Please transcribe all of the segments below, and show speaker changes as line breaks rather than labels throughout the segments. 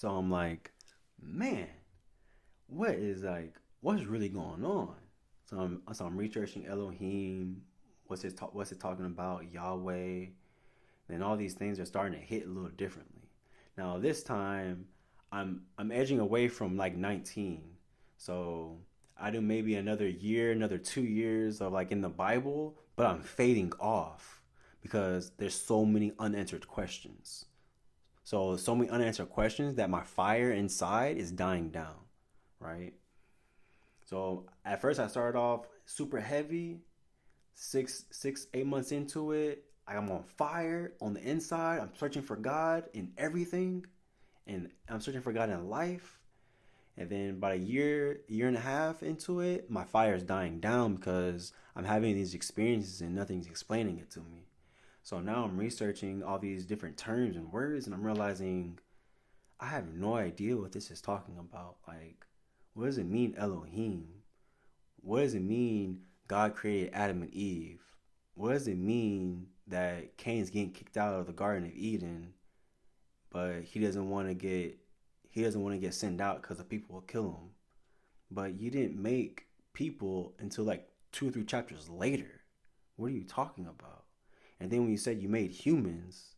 So I'm like, man, what's really going on? So I'm researching Elohim. What's it talking about? Yahweh. And all these things are starting to hit a little differently. Now this time, I'm edging away from like 19. So I do maybe another year, another 2 years of like in the Bible, but I'm fading off because there's so many unanswered questions. So many unanswered questions that my fire inside is dying down, right? So at first I started off super heavy, 8 months into it, I'm on fire on the inside. I'm searching for God in everything, and I'm searching for God in life. And then about a year and a half into it, my fire is dying down because I'm having these experiences and nothing's explaining it to me. So now I'm researching all these different terms and words, and I'm realizing I have no idea what this is talking about. Like, what does it mean, Elohim? What does it mean God created Adam and Eve? What does it mean that Cain's getting kicked out of the Garden of Eden, but he doesn't want to get sent out because the people will kill him? But you didn't make people until like 2 or 3 chapters later. What are you talking about? And then when you said you made humans,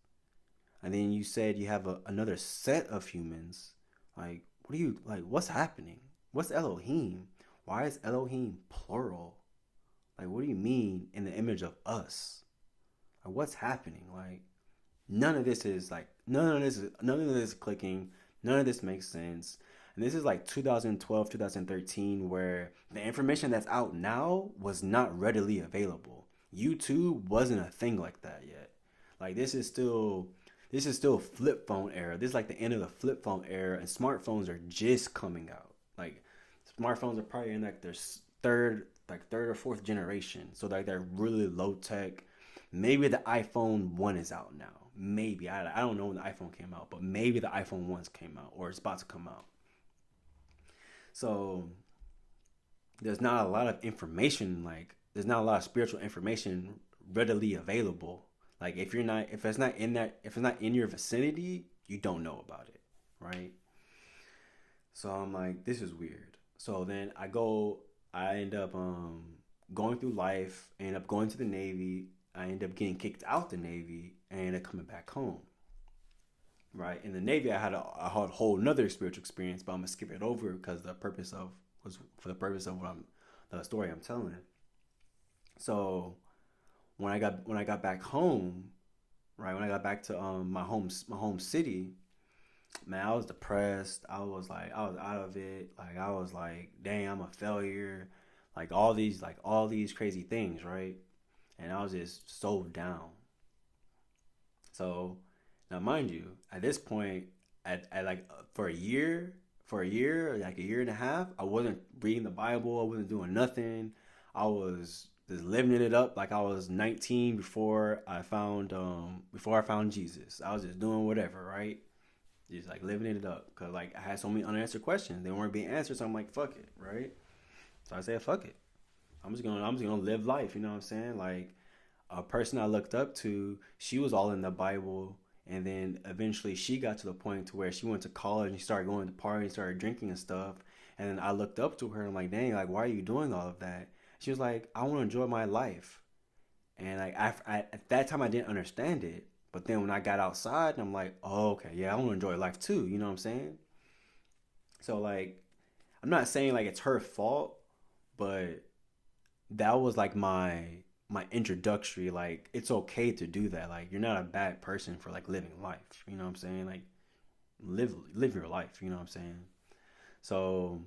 and then you said you have another set of humans, like what are you like? What's happening? What's Elohim? Why is Elohim plural? Like, what do you mean in the image of us? Like, what's happening? Like, none of this is clicking. None of this makes sense. And this is like 2012, 2013, where the information that's out now was not readily available. YouTube wasn't a thing like that yet. Like, this is still flip phone era. This is like the end of the flip phone era, and smartphones are just coming out. Like, smartphones are probably in like their third or fourth generation. So like they're really low tech. Maybe the iPhone 1 is out now. Maybe. I don't know when the iPhone came out, but maybe the iPhone 1's came out or it's about to come out. So there's not a lot of information, like there's not a lot of spiritual information readily available. Like if it's not in your vicinity, you don't know about it, right? So I'm like, this is weird. So then I end up going through life, I end up going to the Navy, I end up getting kicked out the Navy, and I end up coming back home. Right? In the Navy I had a whole nother spiritual experience, but I'm gonna skip it over because the purpose of the story I'm telling. So when I got back home, right, when I got back to my home city, man, I was depressed. I was out of it. Like I was like, dang, I'm a failure. Like all these crazy things, right? And I was just so down. So now, mind you, at this point, at like for a year, like a year and a half, I wasn't reading the Bible. I wasn't doing nothing. I was just living it up like I was 19 before I found Jesus. I was just doing whatever, right? Just like living it up because like I had so many unanswered questions. They weren't being answered, so I'm like, fuck it, right? So I said, fuck it. I'm just gonna live life. You know what I'm saying? Like a person I looked up to, she was all in the Bible, and then eventually she got to the point to where she went to college and she started going to parties, started drinking and stuff. And then I looked up to her and I'm like, dang, like why are you doing all of that? She was like, I want to enjoy my life. And like at that time I didn't understand it, but then when I got outside, I'm like, oh okay, yeah, I want to enjoy life too. You know what I'm saying? So like, I'm not saying like it's her fault, but that was like my introductory, like it's okay to do that, like you're not a bad person for like living life, you know what I'm saying, like live your life, you know what I'm saying. So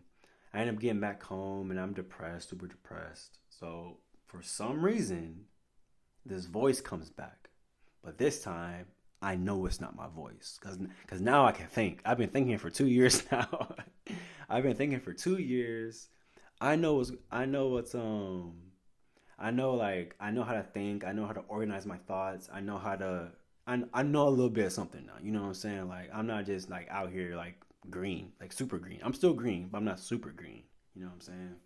I end up getting back home and I'm depressed, super depressed. So for some reason this voice comes back, but this time I know it's not my voice because now I can think. I've been thinking for 2 years now. I've been thinking for 2 years. I know how to think. I know how to organize my thoughts. I know a little bit of something now. You know what I'm saying? Like I'm not just like out here like green, like super green. I'm still green, but I'm not super green. You know what I'm saying?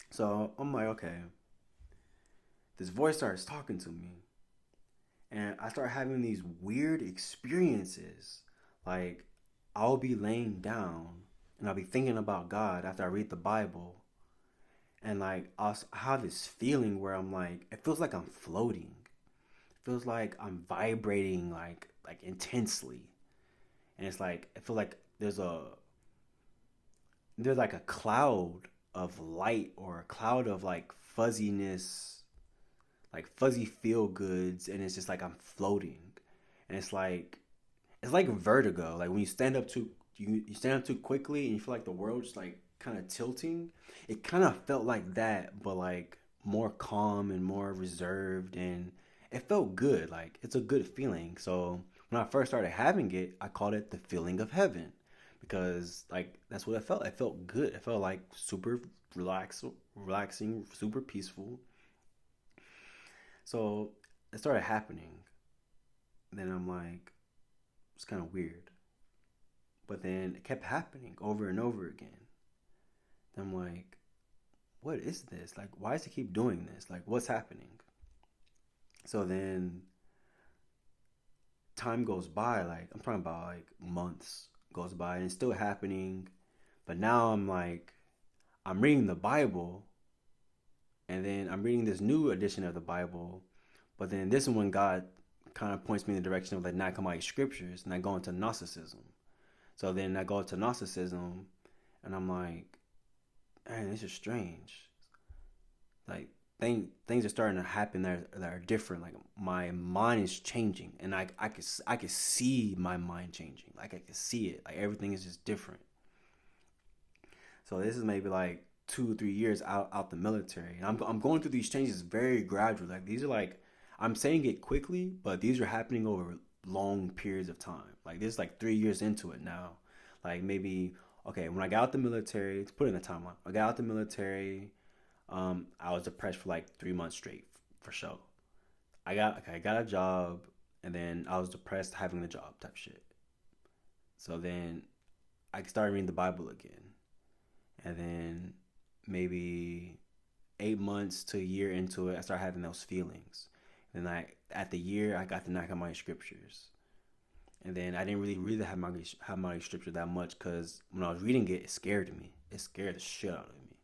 So I'm like, okay, this voice starts talking to me, and I start having these weird experiences. Like I'll be laying down and I'll be thinking about God after I read the Bible, and like I have this feeling where I'm like, it feels like I'm floating. It feels like I'm vibrating like intensely, and it's like I feel like there's like a cloud of light or a cloud of like fuzziness, like fuzzy feel goods, and it's just like I'm floating, and it's like vertigo. Like when you stand up too quickly and you feel like the world just like kind of tilting. It kind of felt like that, but like more calm and more reserved, and it felt good. Like it's a good feeling. So when I first started having it, I called it the feeling of heaven because like that's what it felt. It felt good. It felt like super relaxing, super peaceful. So it started happening. Then I'm like, it's kind of weird. But then it kept happening over and over again. I'm like, what is this? Like, why does it keep doing this? Like, what's happening? So then time goes by, like, I'm talking about like months goes by and it's still happening. But now I'm like, I'm reading the Bible and then I'm reading this new edition of the Bible. But then this is when God kind of points me in the direction of like Nicomachean scriptures and I go into Gnosticism. So then I go into Gnosticism and I'm like, man, this is strange. Like things are starting to happen that are different. Like my mind is changing, and I could see my mind changing. Like I could see it. Like everything is just different. So this is maybe like 2 or 3 years out the military, and I'm going through these changes very gradually. Like these are like I'm saying it quickly, but these are happening over long periods of time. Like this is like 3 years into it now. Like maybe okay, when I got out the military, to put it in the timeline, I got out the military. I was depressed for like 3 months straight, for sure. I got a job, and then I was depressed having the job type shit. So then I started reading the Bible again, and then maybe 8 months to a year into it, I started having those feelings. And I at the year I got the Nehemiah scriptures, and then I didn't really read the Nehemiah scripture that much because when I was reading it, it scared me. It scared the shit out of me.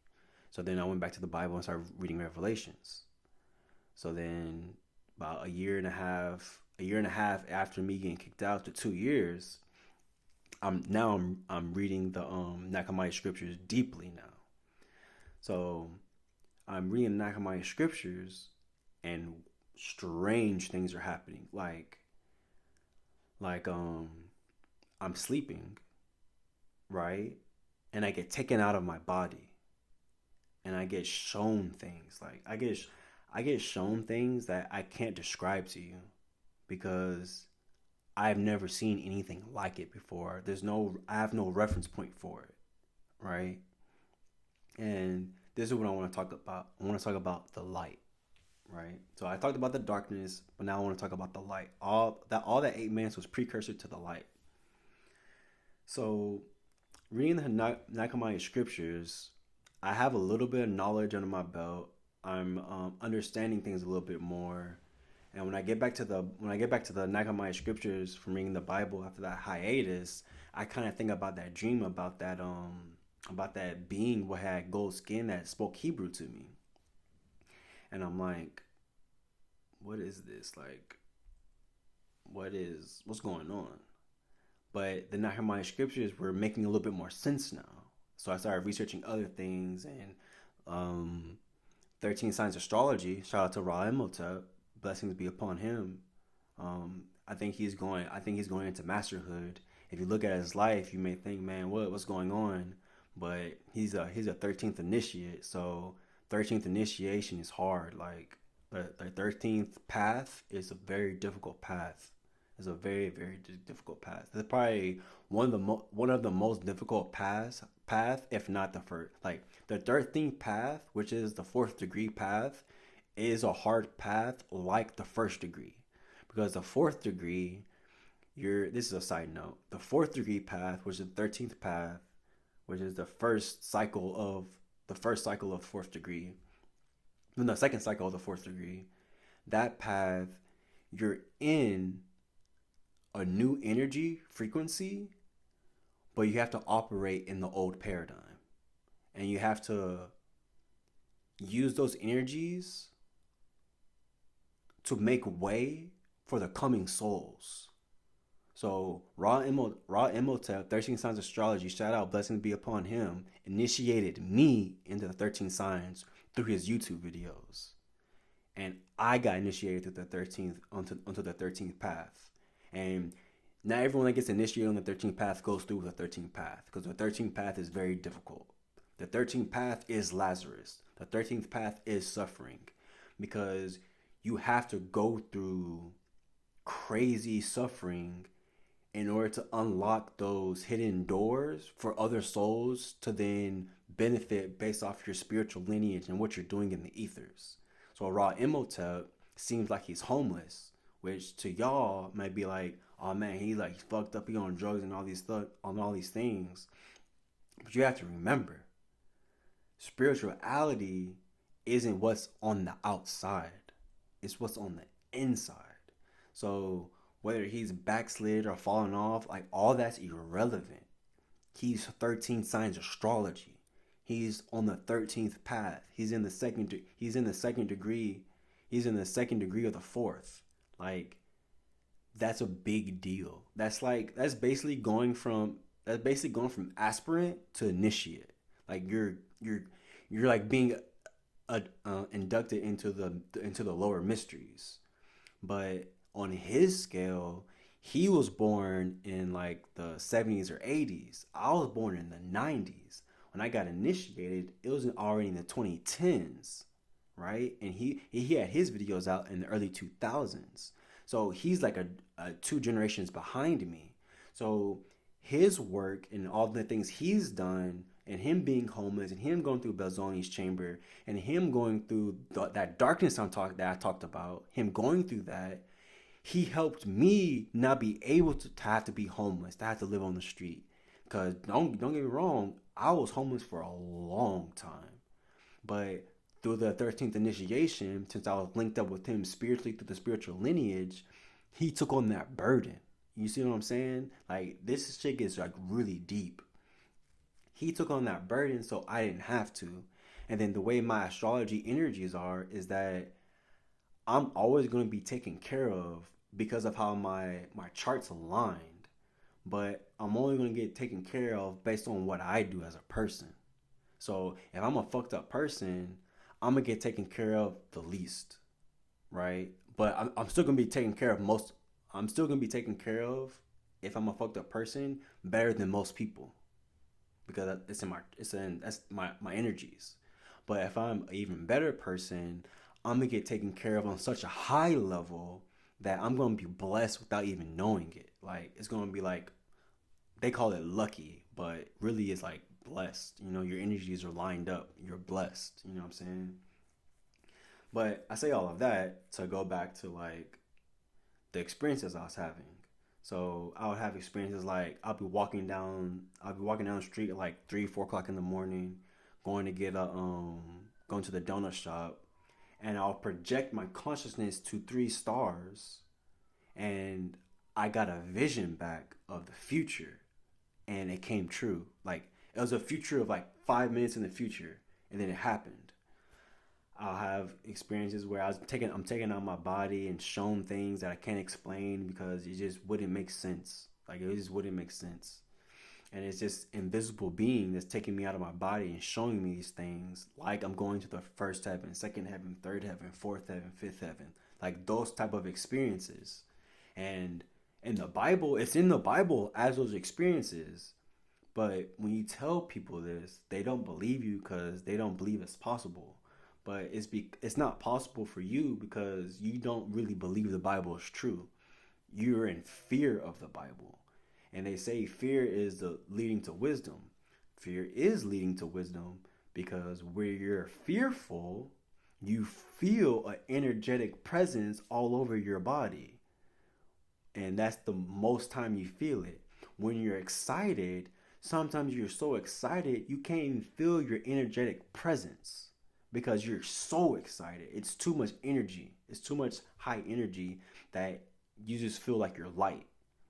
So then I went back to the Bible and started reading Revelations. So then about a year and a half after me getting kicked out to 2 years, I'm reading the Nehemiah scriptures deeply now. So I'm reading Nehemiah scriptures and strange things are happening. Like I'm sleeping, right? And I get taken out of my body and I get shown things. I get shown things that I can't describe to you because I've never seen anything like it before. I have no reference point for it, right? And this is what I want to talk about. I want to talk about the light, right? So I talked about the darkness, but now I want to talk about the light. All that 8 minutes was precursor to the light. So reading the Nehemiah scriptures, I have a little bit of knowledge under my belt. I'm understanding things a little bit more. And when I get back to the Nehemiah scriptures from reading the Bible after that hiatus, I kind of think about that dream about that being what had gold skin that spoke Hebrew to me, and I'm like, what is this? Like, what's going on? But the Nehemiah scriptures were making a little bit more sense now. So I started researching other things and 13 Signs Astrology. Shout out to Ra Imhotep. Blessings be upon him. I think he's going into masterhood. If you look at his life, you may think, man, what's going on? But he's a 13th initiate. So 13th initiation is hard. Like the 13th path is a very difficult path. It's a very very difficult path. It's probably one of the most difficult path, if not the first. Like the 13th path, which is the fourth degree path, is a hard path like the first degree, because the fourth degree, you're this is a side note. The fourth degree path, which is the 13th path, which is the first cycle of fourth degree, then the second cycle of the fourth degree. That path, you're in a new energy frequency but you have to operate in the old paradigm, and you have to use those energies to make way for the coming souls. So Ra Imhotep, 13 Signs Astrology, shout out, blessings be upon him, initiated me into the 13 signs through his YouTube videos. And I got initiated to the 13th onto the 13th path. And not everyone that gets initiated on the 13th path goes through the 13th path, because the 13th path is very difficult. The 13th path is Lazarus. The 13th path is suffering, because you have to go through crazy suffering in order to unlock those hidden doors for other souls to then benefit based off your spiritual lineage and what you're doing in the ethers. So Ra Imhotep seems like he's homeless, which to y'all might be like, oh man, he's fucked up, he on drugs and all these things. But you have to remember, spirituality isn't what's on the outside. It's what's on the inside. So whether he's backslid or fallen off, all that's irrelevant. He's 13 signs astrology. He's on the 13th path. He's in the second degree. He's in the second degree of the fourth. That's a big deal. That's basically going from aspirant to initiate. You're being inducted into the lower mysteries. But on his scale, he was born in the 70s or 80s. I was born in the 90s. When I got initiated, it was already in the 2010s, right? And he had his videos out in the early 2000s. So he's a 2 generations behind me. So his work and all the things he's done, and him being homeless, and him going through Belzoni's chamber, and him going through that darkness that I talked about, him going through that, he helped me not be able to have to be homeless, to have to live on the street. Because don't get me wrong, I was homeless for a long time. But through the 13th initiation, since I was linked up with him spiritually through the spiritual lineage, he took on that burden. You see what I'm saying? This shit gets really deep. He took on that burden so I didn't have to. And then the way my astrology energies are is that I'm always going to be taken care of because of how my chart's aligned. But I'm only going to get taken care of based on what I do as a person. So if I'm a fucked up person, I'm going to get taken care of the least, right? But I'm still going to be taken care of I'm still going to be taken care of, if I'm a fucked up person, better than most people. Because that's my energies. But if I'm an even better person, I'm going to get taken care of on such a high level that I'm going to be blessed without even knowing it. It's going to be they call it lucky, but really it's blessed. Your energies are lined up. You're blessed. You know what I'm saying? But I say all of that to go back to the experiences I was having. So I would have experiences I'll be walking down the street at 3-4 o'clock in the morning, going to the donut shop, and I'll project my consciousness to 3 stars, and I got a vision back of the future, and it came true. It was a future of 5 minutes in the future, and then it happened. I'll have experiences where I'm taking out my body and shown things that I can't explain because it just wouldn't make sense. It just wouldn't make sense. And it's just invisible being that's taking me out of my body and showing me these things. I'm going to the first heaven, second heaven, third heaven, fourth heaven, fifth heaven. Those type of experiences. And in the Bible, it's in the Bible as those experiences. But when you tell people this, they don't believe you because they don't believe it's possible. But it's not possible for you because you don't really believe the Bible is true. You're in fear of the Bible. And they say fear is leading to wisdom. Fear is leading to wisdom because where you're fearful, you feel an energetic presence all over your body. And that's the most time you feel it. When you're excited, sometimes you're so excited you can't even feel your energetic presence. Because you're so excited. It's too much energy. It's too much high energy that you just feel like you're light.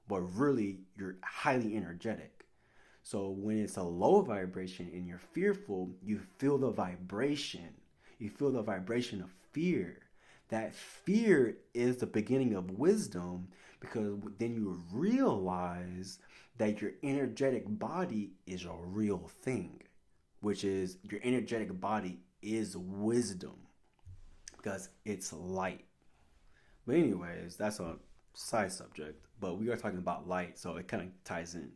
But really, you're highly energetic. So when it's a low vibration and you're fearful, you feel the vibration. You feel the vibration of fear. That fear is the beginning of wisdom, because then you realize that your energetic body is a real thing, which is your energetic body is wisdom because it's light. But anyways, that's a side subject. But we are talking about light, so it kind of ties in.